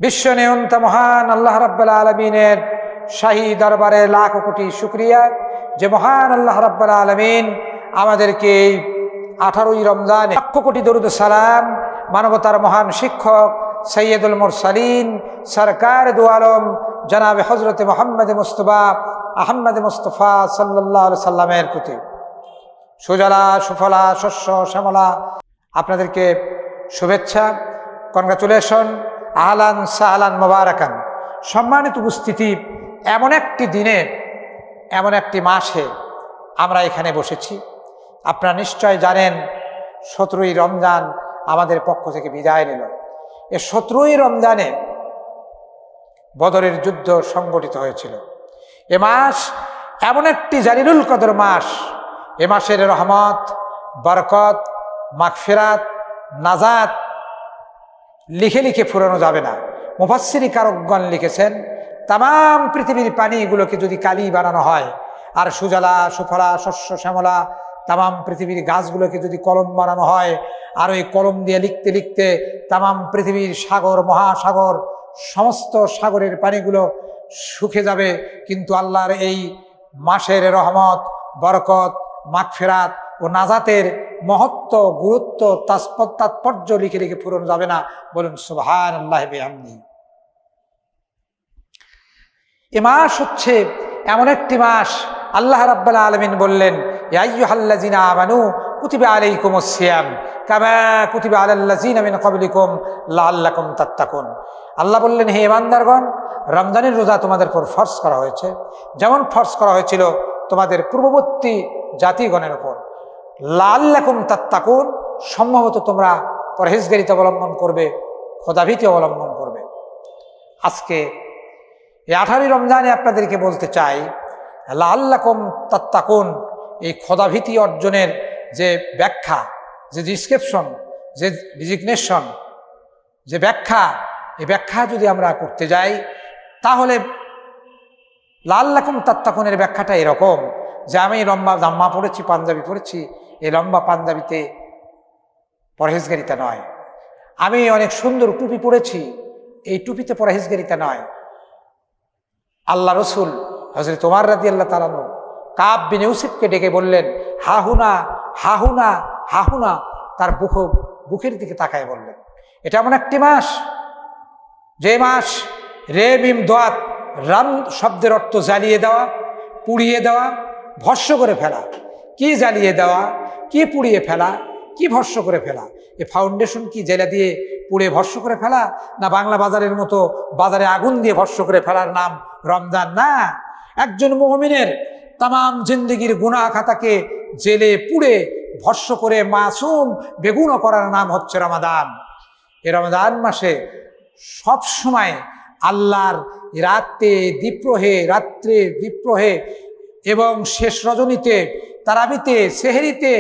বিশ্ব নিয়ন্ত মহান আল্লাহ রাব্বুল আলামিনের শাহী দরবারে লাখ কোটি শুকরিয়া যে মহান আল্লাহ রাব্বুল আলামিন আমাদেরকে 18ই রমজান লক্ষ কোটি দরুদ সালাম মানবতার মহান শিক্ষক সৈয়দুল মুরসালিন সরকার দু আলম জনাবে হযরত মুহাম্মদ মুস্তাফা আহমদ মুস্তাফা সাল্লাল্লাহু আলাইহি সাল্লামের প্রতি সুজলা সুফলা শস্য শ্যামলা আপনাদেরকে শুভেচ্ছা, কনগ্রাচুলেশন, আহলান সাহলান মোবারকান। সম্মানিত উপস্থিতি, এমন একটি দিনে এমন একটি মাসে আমরা এখানে বসেছি। আপনারা নিশ্চয় জানেন 17ই রমজান আমাদের পক্ষ থেকে বিদায় নিল। এই 17ই রমজানে বদরের যুদ্ধ সংগঠিত হয়েছিল। এ মাস এমন একটি জালিলুল কদর মাস। এ মাসের রহমত, বরকত, মাগফিরাত, নাজাত লিখে লিখে ফুরানো যাবে না। মুফাসসিরি কারকগণ লিখেছেন, তাম পৃথিবীর পানিগুলোকে যদি কালি বানানো হয়, আর সুজলা সুফলা শস্য শ্যামলা তাম পৃথিবীর গাছগুলোকে যদি কলম বানানো হয়, আর ওই কলম দিয়ে লিখতে লিখতে তাম পৃথিবীর সাগর মহাসাগর সমস্ত সাগরের পানিগুলো শুকে যাবে, কিন্তু আল্লাহর এই মাসের রহমত, বরকত, মাগফিরাত ও নাজাতের মহত্ব, গুরুত্ব, তাৎপর্য লিখে লিখে পূরণ যাবে না। বলুন সুবহানাল্লাহি বিহামদিহি। এ মাস হচ্ছে এমন একটি মাস, আল্লাহ রাব্বুল আলামিন বললেন, ইয়া আইয়ুহাল্লাযিনা আমানু কুতিবা আলাইকুমুস সিয়াম কামা কুতিবা আলাল্লাযিনা মিন ক্বাবলিকুম লাআল্লাকুম তাত্তাকুন। আল্লাহ বললেন, হে ইমানদারগণ, রমজানের রোজা তোমাদের উপর ফরজ করা হয়েছে, যেমন ফরজ করা হয়েছিল তোমাদের পূর্ববর্তী জাতিগণের উপর। লাআল্লাকুম তাত্তাকুন, সম্ভবত তোমরা পরহেজগারিতা অবলম্বন করবে, খোদাভীতি অবলম্বন করবে। আজকে এই 18ই রমজানে আপনাদেরকে বলতে চাই, লাআল্লাকুম তাত্তাকুন, এই খোদাভীতি অর্জনের যে ব্যাখ্যা, যে ডিসক্রিপশন, যে ডিজিগনেশন, যে ব্যাখ্যা, এই ব্যাখ্যা যদি আমরা করতে যাই, তাহলে লাআল্লাকুম তাত্তাকুনের ব্যাখ্যাটা এরকম যে আমি লম্বা জাম্মা পড়েছি, পাঞ্জাবি পড়েছি, এই লম্বা পাঞ্জাবিতে পরহেজগারিতা নয়। আমি অনেক সুন্দর টুপি পরেছি, এই টুপিতে পরহেজগারিতা নয়। আল্লাহ রসুল হযরত ওমর রাদিয়াল্লাহু তাআলা আনহু কাব বিন ইউসুফকে ডেকে বললেন, হাহুনা হাহুনা হাহুনা, তার বুকের দিকে তাকায় বললেন, এটা এমন একটি মাস, যে মাস রে মিম দোয়াত রাম শব্দের অর্থ জ্বালিয়ে দেওয়া, পুড়িয়ে দেওয়া, ভস্ম করে ফেলা। কি জ্বালিয়ে দেওয়া, কি পুড়িয়ে ফেলা, কি ভস্ম করে ফেলা? এ ফাউন্ডেশন কি জেলা দিয়ে পুড়ে ভস্ম করে ফেলা, না বাংলা বাজারের মতো বাজারে আগুন দিয়ে ভস্ম করে ফেলার নাম রমজান? না, একজন মুমিনের তাম জিন্দেগির গুনাহ খাতাকে জেলে পুড়ে ভস্ম করে মাসুম বেগুন করার নাম হচ্ছে রমাদান। এ রমজান মাসে সব সময় আল্লাহর রাত্রে দ্বীপ্রহে এবং শেষ রজনীতে, তারাবিতে, সেহরিতে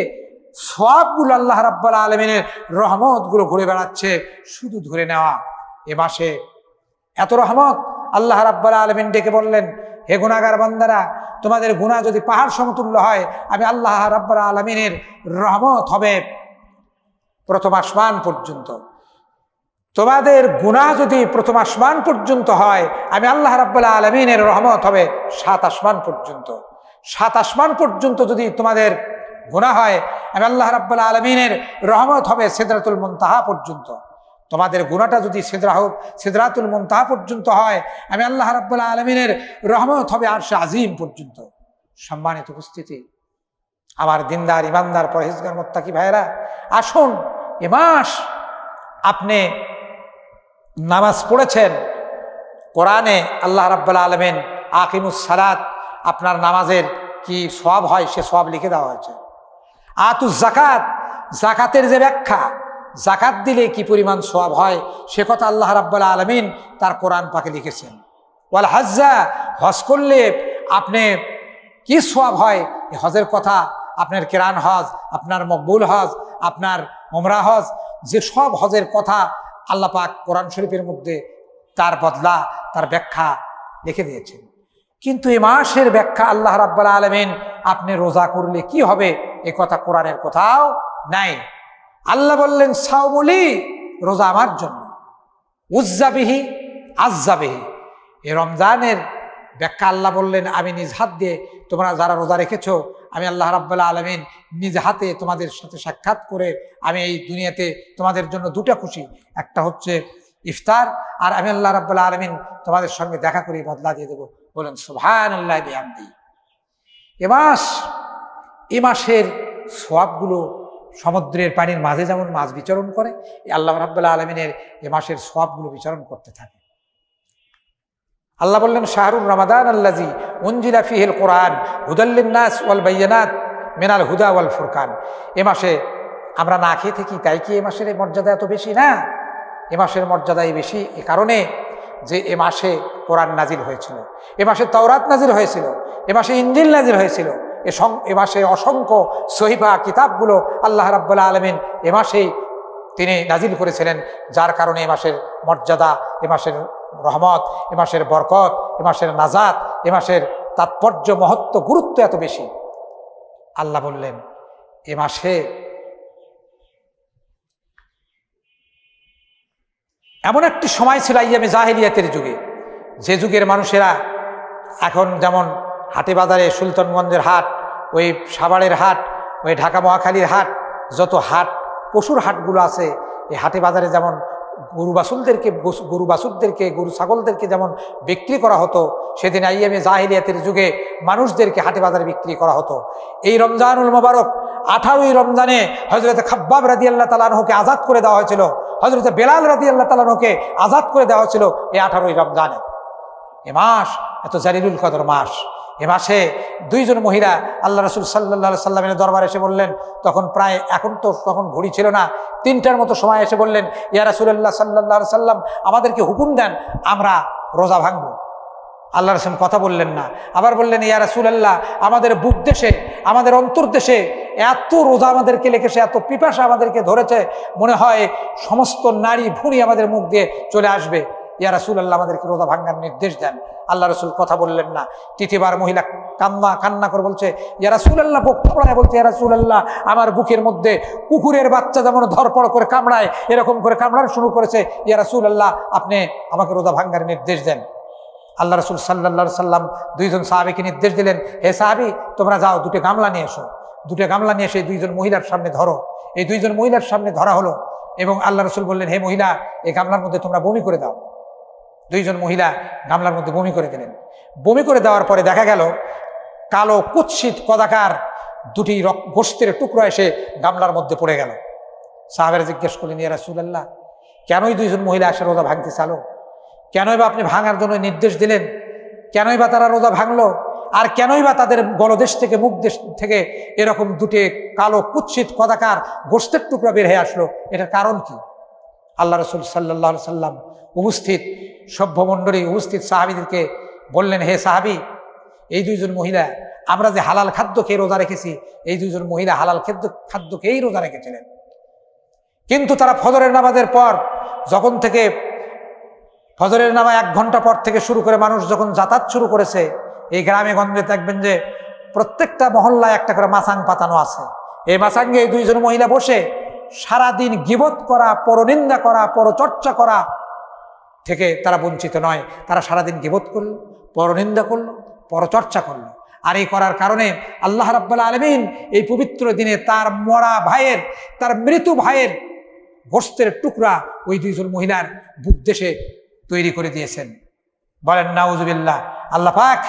সবগুলো আল্লাহ রাব্বুল আলামিনের রহমতগুলো ঘুরে বেড়াচ্ছে, শুধু ধরে নেওয়া। এ মাসে এত রহমত, আল্লাহ রাব্বুল আলামিন ডেকে বললেন, হে গুনাহগার বান্দারা, তোমাদের গুনাহ যদি পাহাড় সমতুল্য হয়, আমি আল্লাহ রাব্বুল আলামিনের রহমত হবে প্রথম আসমান পর্যন্ত। তোমাদের গুনাহ যদি প্রথম আসমান পর্যন্ত হয়, আমি আল্লাহ রাব্বুল আলামিনের রহমত হবে 7 আসমান পর্যন্ত। 7 আসমান পর্যন্ত যদি তোমাদের গুনাহ হয়, আমি আল্লাহ রাব্বুল আলামিনের রহমত হবে সিদরাতুল মুনতাহা পর্যন্ত। তোমাদের গুনাহটা যদি সিদরাতুল মুনতাহা পর্যন্ত হয়, আমি আল্লাহ রাব্বুল আলামিনের রহমত হবে আরশে আজিম পর্যন্ত। সম্মানিত উপস্থিতি, আমার দিনদার ইমানদার পরহেজগার মুত্তাকি ভাইরা, আসুন, এ মাস আপনি নামাজ পড়েছেন, কোরআনে আল্লাহ রাব্বুল আলামিন আকিমুস সালাত, আপনার নামাজের কি সওয়াব হয় সে সওয়াব লিখে দেওয়া হয়েছে। আতুজ যাকাত, যাকাতের যে ব্যাখ্যা, যাকাত দিলে কি পরিমাণ সওয়াব হয় সে কথা আল্লাহ রাব্বুল আলামিন তার কোরআন পাকে লিখেছেন। ওয়াল হজ্জা, হজ করলে আপনি কি সওয়াব হয়, এই হজের কথা, আপনার কিরান হজ, আপনার মকবুল হজ, আপনার উমরা হজ, যে সব হজের কথা আল্লাহ পাক কোরআন শরীফের মধ্যে তার বদলা, তার ব্যাখ্যা লিখে দিয়েছেন। কিন্তু এই মাসের ব্যাখ্যা আল্লাহ রাব্বুল আলামিন আপনি রোজা করলে কি হবে এ কথা কোরআনের কোথাও নাই। আল্লাহ বললেন, সাওমুলি, রোজা আমার জন্য, উজ্জাবিহি, আযাবে, এই রমজানের ব্যাখ্যা আল্লাহ বললেন, আমি নিজ হাত দিয়ে তোমরা যারা রোজা রেখেছো, আমি আল্লাহ রাব্বুল আলামিন নিজ হাতে তোমাদের সাথে সাক্ষাৎ করে আমি এই দুনিয়াতে তোমাদের জন্য দুটা খুশি, একটা হচ্ছে ইফতার, আর আমি আল্লাহ রাব্বুল আলামিন তোমাদের সঙ্গে দেখা করে বদলা দিয়ে দেবো। বলেন সুবহানাল্লাহি বিহামদিহি। এ মাসের সওয়াবগুলো সমুদ্রের পানির মাঝে যেমন মাছ বিচরণ করে, আল্লাহ রাব্বুল আলামিনের এ মাসের সওয়াবগুলো বিচরণ করতে থাকে। আল্লাহ বললেন, শাহরুর রমাদান আল্লাযী উনজিলা ফীহিল কুরআন হুদাল লিন-নাস ওয়াল বায়িনাত মিনাল হুদা ওয়াল ফুরকান। এ মাসে আমরা না খেয়ে থাকি, তাই কি এ মাসের এই মর্যাদা এত বেশি? না, এ মাসের মর্যাদা এই বেশি এ কারণে যে এ মাসে কোরআন নাজিল হয়েছিল, এ মাসে তাওরাত নাজিল হয়েছিল, এ মাসে ইনজিল নাজিল হয়েছিল, এ মাসে অসংখ্য সহিফা কিতাবগুলো আল্লাহ রাব্বুল আলামিন এ মাসেই তিনি নাজিল করেছিলেন, যার কারণে এ মাসের মর্যাদা, এ মাসের রহমত, এ মাসের বরকত, এ মাসের নাজাত, এ মাসের তাৎপর্য, মহত্ব, গুরুত্ব এত বেশি। আল্লাহ বললেন, এ মাসে এমন একটি সময় ছিল আইয়ামে জাহেলিয়াতের যুগে, যে যুগের মানুষেরা এখন যেমন হাটে বাজারে, সুলতানগঞ্জের হাট, ওই সাভারের হাট, ওই ঢাকা মহাখালীর হাট, যত হাট, পশুর হাটগুলো আছে, এই হাটে বাজারে যেমন গরু বাছুরদেরকে গরু ছাগলদেরকে যেমন বিক্রি করা হতো, সেদিন আইয়ামে জাহেলিয়াতের যুগে মানুষদেরকে হাটে বাজারে বিক্রি করা হতো। এই রমজানুল মোবারক 18ই রমজানে হযরত খাব্বাব রাদিয়াল্লাহু তাআলা আনহুকে আজাদ করে দেওয়া হয়েছিল, হযরত বেলাল রাদিয়াল্লাহু তাআলা আনহুকে আজাদ করে দেওয়া হয়েছিল এই 18ই রমজানে। এ মাস এত জালিলুল কদর মাস। এ মাসে দুইজন মহিলা আল্লাহ রাসূল সাল্লাল্লাহু আলাইহি সাল্লামের দরবারে এসে বললেন, তখন প্রায়, তখন ঘড়ি ছিল না, 3টার মতো সময় এসে বললেন, ইয়া রাসূলুল্লাহ সাল্লাল্লাহু আলাইহি সাল্লাম, আমাদেরকে হুকুম দেন, আমরা রোজা ভাঙবো। আল্লাহ রাসূল কথা বললেন না, আবার বললেন, ইয়া রাসূলুল্লাহ, আমাদের বুক দেশে, আমাদের অন্তর্দেশে এত রোজা আমাদেরকে লেগেছে, এত পিপাসা আমাদেরকে ধরেছে, মনে হয় সমস্ত নারী ভুঁড়ি আমাদের মুখ দিয়ে চলে আসবে। ইয়া রাসূলুল্লাহ, আমাদেরকে রোজা ভাঙার নির্দেশ দেন। আল্লাহ রাসূল কথা বললেন না। তৃতীয়বার মহিলা কান্না করে বলছে, ইয়া রাসূলুল্লাহ, বলছে, ইয়া রাসূলুল্লাহ, আমার বুকের মধ্যে কুকুরের বাচ্চা যেমন ধরপড় করে কামড়ায়, এরকম করে কামড়ানো শুরু করেছে। ইয়া রাসূলুল্লাহ, আপনি আমাকে রোজা ভাঙার নির্দেশ দেন। আল্লাহ রাসূল সাল্লাল্লাহু আলাইহি সাল্লাম দুইজন সাহাবীকে নির্দেশ দিলেন, হে সাহাবী, তোমরা যাও, 2টে গামলা নিয়ে এসো। 2টে গামলা নিয়ে এসে দুইজন মহিলার সামনে ধরো। এই দুইজন মহিলার সামনে ধরা হলো এবং আল্লাহ রাসূল বললেন, হে মহিলা, এই গামলার মধ্যে তোমরা বমি করে দাও। দুইজন মহিলা গামলার মধ্যে বমি করে দিলেন। বমি করে দেওয়ার পরে দেখা গেল কালো কুৎসিত কদাকার 2টি গোশতের টুকরো এসে গামলার মধ্যে পড়ে গেল। সাহাবারা জিজ্ঞেস করলেন, ইয়া রাসূলুল্লাহ, কেনই দুইজন মহিলা এসে রোজা ভাঙতে চালো? কেনই বা আপনি ভাঙার জন্য নির্দেশ দিলেন? কেনই বা তারা রোজা ভাঙলো? আর কেনই বা তাদের গলদেশ থেকে, মুখ দেশ থেকে এরকম 2টে কালো কুৎসিত কদাকার গোশতের টুকরা বের হয়ে আসলো? এটার কারণ কি? আল্লাহ রাসূল সাল্লাল্লাহু আলাইহি সাল্লাম উপস্থিত সভ্যমণ্ডলী, উপস্থিত সাহাবীদেরকে বললেন, হে সাহাবী, এই দুইজন মহিলা, আমরা যে হালাল খাদ্য খেয়ে রোজা রেখেছি, এই দুইজন মহিলা হালাল খাদ্য খেয়েই রোজা রেখেছিলেন। কিন্তু তারা ফজরের নামাজের পর, যখন থেকে ফজরের নামাজ 1 ঘন্টা পর থেকে শুরু করে মানুষ যখন যাতায়াত শুরু করেছে, এই গ্রামে গঞ্জে দেখবেন যে প্রত্যেকটা মহল্লায় একটা করে মাসাং পাতানো আছে। এই মাসাঙ্গে এই দুইজন মহিলা বসে সারাদিন গীবত করা, পরনিন্দা করা, পরচর্চা করা থেকে তারা বঞ্চিত নয়। তারা সারাদিন গীবত করলো, পরনিন্দা করলো, পরচর্চা করলো। আর এই করার কারণে আল্লাহ রাব্বুল আলামিন এই পবিত্র দিনে তার মরা ভাইয়ের, তার মৃত ভাইয়ের গোশতের টুকরা ওই দুইজন মহিলার বুক দেশে তৈরি করে দিয়েছেন। বলেন নাউজুবিল্লাহ। আল্লাহ পাক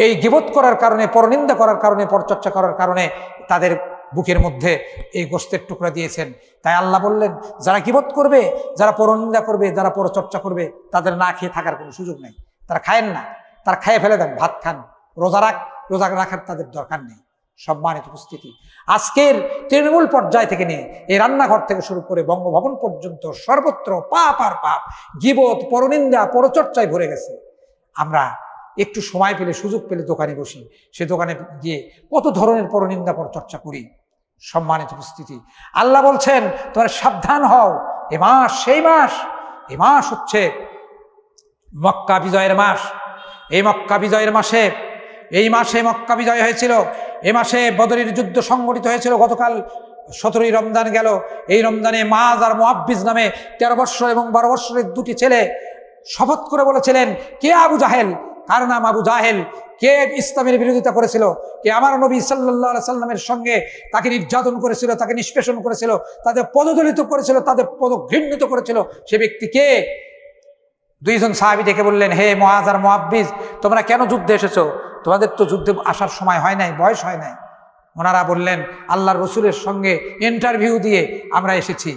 এই গীবত করার কারণে, পরনিন্দা করার কারণে, পরচর্চা করার কারণে তাদের বুকের মধ্যে এই গোশতের টুকরা দিয়েছেন। তাই আল্লাহ বললেন, যারা গীবত করবে, যারা পরনিন্দা করবে, যারা পরচর্চা করবে, তাদের না খেয়ে থাকার কোনো সুযোগ নেই। তারা খায়েন না, তারা খেয়ে ফেলে দেন, ভাত খান, রোজা রাখার তাদের দরকার নেই। সম্মানিত উপস্থিতি, আজকের তৃণমূল পর্যায় থেকে নিয়ে এই রান্নাঘর থেকে শুরু করে বঙ্গভবন পর্যন্ত সর্বত্র পাপ আর পাপ, গীবত, পরনিন্দা, পরচর্চায় ভরে গেছে। আমরা একটু সময় পেলে, সুযোগ পেলে দোকানে বসি, সে দোকানে গিয়ে কত ধরনের পরনিন্দা, পরচর্চা করি। সম্মানিত উপস্থিতি, আল্লাহ বলছেন, তোমরা সাবধান হও, এ মাস সেই মাস, এ মাস হচ্ছে মক্কা বিজয়ের মাস। এই মক্কা বিজয়ের মাসে, এই মাসে মক্কা বিজয় হয়েছিল। এ মাসে বদরের যুদ্ধ সংগঠিত হয়েছিল। গতকাল 17ই রমজান গেল। এই রমজানে মাজ আর মুআব্বিজ নামে 13 বৎসর এবং 12 বৎসরের 2টি ছেলে শপথ করে বলেছিলেন, কে আবু জাহেল? কার নাম আবু জাহেল। কে ইসলামের বিরোধিতা করেছিল, কে আমার নবী সাল্লাল্লাহু আলাইহি সাল্লামের সঙ্গে তাকে নির্যাতন করেছিল, তাকে নিষ্পেষণ করেছিল, তাদের পদদলিত করেছিল, তাদের পদঘৃণিত করেছিল, সে ব্যক্তি কে? দুইজন সাহাবী ডেকে বললেন, হে মুআয আর মুআব্বিজ, তোমরা কেন যুদ্ধে এসেছো? তোমাদের তো যুদ্ধে আসার সময় হয় নাই, বয়স হয় নাই। ওনারা বললেন, আল্লাহর রসুলের সঙ্গে ইন্টারভিউ দিয়ে আমরা এসেছি।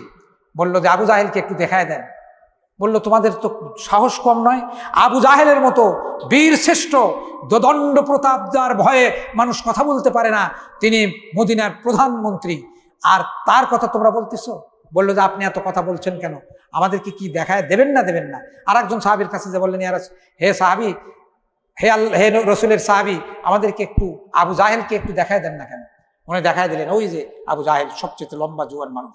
বলল যে আবু জাহেলকে একটু দেখায় দেন। বলল, তোমাদের তো সাহস কম নয়? আবু জাহেলের মতো বীর শ্রেষ্ঠ, দোদণ্ড প্রতাপ যার ভয়ে মানুষ কথা বলতে পারে না, তিনি মদিনার প্রধানমন্ত্রী, আর তার কথা তোমরা বলতেছো? বললো যে আপনি এত কথা বলছেন কেন? আমাদেরকে কি দেখায় দেবেন না দেবেন না? আর একজন সাহাবীর কাছে যে বললেন, হে সাহাবী, হে রসুলের সাহাবী, আমাদেরকে একটু আবু জাহেলকে একটু দেখায় দেন না কেন? উনি দেখায় দিলেন, ওই যে আবু জাহেল, সবচেয়ে লম্বা জুয়ান মানুষ।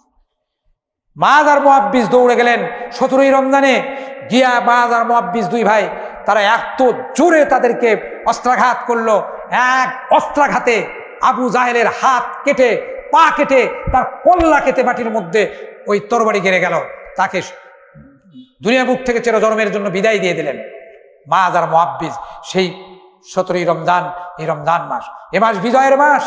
মুআয আর মুআব্বিজ দৌড়ে গেলেন 17ই রমজানে গিয়া। মুআয আর মুআব্বিজ দুই ভাই, তারা এত জোরে তাদেরকে অস্ত্রাঘাত করলো, এক অস্ত্রাঘাতে আবু জাহেলের হাত কেটে, পা কেটে, তার কল্লা কেটে মাটির মধ্যে ওই তরবারি গেড়ে গেল। তাকে দুনিয়া বুক থেকে চিরজন্মের জন্য বিদায় দিয়ে দিলেন। মুআয আর মুআব্বিজ সেই 17ই রমজান, এই রমজান মাস, এ মাস বিজয়ের মাস।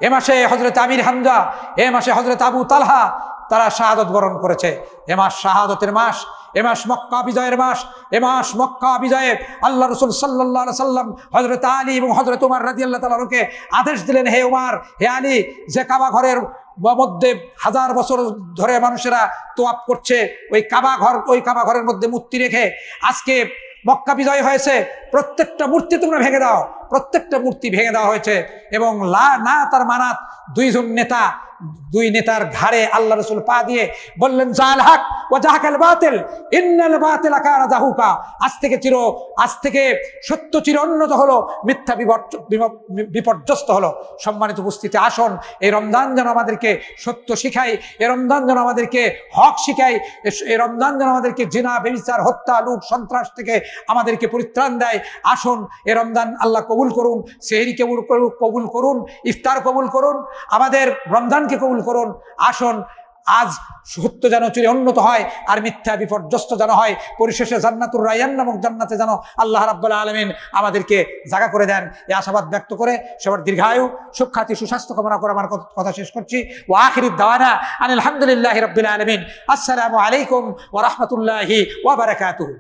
এ মাসে হযরত আমির হামজা, এ মাসে হযরত আবু তালহা তারা শাহাদত বরণ করেছে। এ মাস শাহাদতের মাস, এ মাস মক্কা বিজয়ের মাস। এ মাস মক্কা বিজয়ে আল্লাহ রসুল সাল্লাল্লাহু আলাইহি সাল্লাম হযরত আলী এবং হযরত উমর রাদিয়াল্লাহু তাআলা আনহুকে আদেশ দিলেন, হে উমর, হে আলী, যে কাবা ঘরের মধ্যে 1000 বছর ধরে মানুষেরা তোয়াফ করছে, ওই কাবা ঘরের মধ্যে মূর্তি রেখে আজকে মক্কা বিজয় হয়েছে, প্রত্যেকটা মূর্তি তোমরা ভেঙে দাও। প্রত্যেকটা মূর্তি ভেঙে দেওয়া হয়েছে এবং না তার মানাত দুই নেতার ঘাড়ে আল্লাহ রসুল পা দিয়ে বললেন, জাল হক ওয়া জাহাকাল বাতিল ইন্নাল বাতিলা কানা যাহুকা। আজ থেকে সত্য চিরোন্নত হলো, মিথ্যা বিপর্যস্ত হলো। সম্মানিত উপস্থিতি, আসুন এই রমজান যেন আমাদেরকে সত্য শিখায়, এই রমজান যেন আমাদেরকে হক শিখায়, এই রমজান যেন আমাদেরকে জিনা, ব্যভিচার, হত্যা, লুট, সন্ত্রাস থেকে আমাদেরকে পরিত্রাণ দেয়। আসুন এই রমজান আল্লাহ কবুল করুন, সেহরি কবুল করুন, ইফতার কবুল করুন, আমাদের রমজানকে কবুল করুন। আসুন আজ সত্য যেন চিরোন্নত হয় আর মিথ্যা বিপর্যস্ত যেন হয়। পরিশেষে জান্নাতুর রায়্যান নামক জান্নাতে যেন আল্লাহ রাব্বুল আলামিন আমাদেরকে জায়গা করে দেন, এই আশাবাদ ব্যক্ত করে সবার দীর্ঘায়ু, সুখ্যাতি, সুস্বাস্থ্য কামনা করে আমার কথা শেষ করছি। ওয়া আখিরুদ দাওয়ানা আনিল হামদুলিল্লাহি রাব্বিল আলামিন। আসসালামু আলাইকুম ওয়া রাহমাতুল্লাহি ওয়া বারাকাতুহু।